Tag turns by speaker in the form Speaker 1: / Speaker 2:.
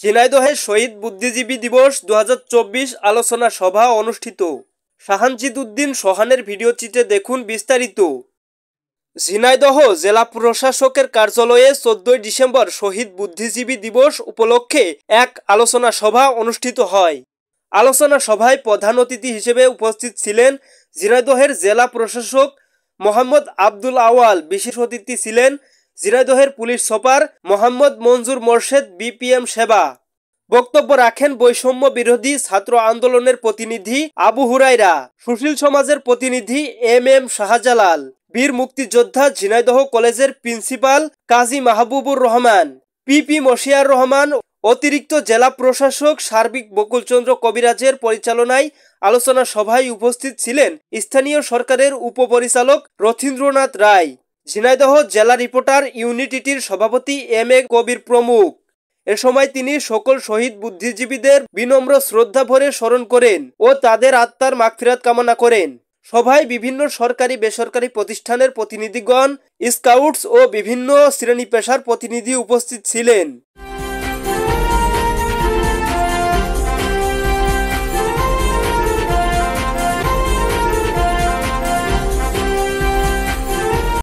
Speaker 1: ঝিনাইদহে শহীদ বুদ্ধিজীবী দিবস 2024 আলোচনা সভা অনুষ্ঠিত। শাহানজিদ উদ্দিন সোহানের ভিডিওচিত্রে দেখুন বিস্তারিত। ঝিনাইদহ জেলা প্রশাসকের কার্যালয়ে 14 ডিসেম্বর শহীদ বুদ্ধিজীবী দিবস উপলক্ষে এক আলোচনা সভা অনুষ্ঠিত হয়। আলোচনা সভায় প্রধান অতিথি হিসেবে উপস্থিত ছিলেন ঝিনাইদহের জেলা প্রশাসক মোহাম্মদ আব্দুল আওয়াল। বিশেষ অতিথি ছিলেন ঝিনাইদহের পুলিশ সুপার মোহাম্মদ মঞ্জুর মোর্শেদ বিপিএম সেবা। বক্তব্য রাখেন বৈষম্য বিরোধী ছাত্র আন্দোলনের প্রতিনিধি আবু হুরাইরা, সুশীল সমাজের প্রতিনিধি এম শাহজালাল, বীর মুক্তিযোদ্ধা ঝিনাইদহ কলেজের প্রিন্সিপাল কাজী মাহবুবুর রহমান, পিপি মশিয়ার রহমান। অতিরিক্ত জেলা প্রশাসক সার্বিক বকুলচন্দ্র কবিরাজের পরিচালনায় আলোচনা সভায় উপস্থিত ছিলেন স্থানীয় সরকারের উপপরিচালক রথীন্দ্রনাথ রায়, ঝিনাইদহ জেলা রিপোর্টার ইউনিটির সভাপতি এম কবির প্রমুখ। এ সময় তিনি সকল শহীদ বুদ্ধিজীবীদের বিনম্র শ্রদ্ধা ভরে স্মরণ করেন ও তাদের আত্মার মাগফিরাত কামনা করেন। সভায় বিভিন্ন সরকারি বেসরকারি প্রতিষ্ঠানের প্রতিনিধিগণ, স্কাউটস ও বিভিন্ন শ্রেণী পেশার প্রতিনিধি উপস্থিত ছিলেন।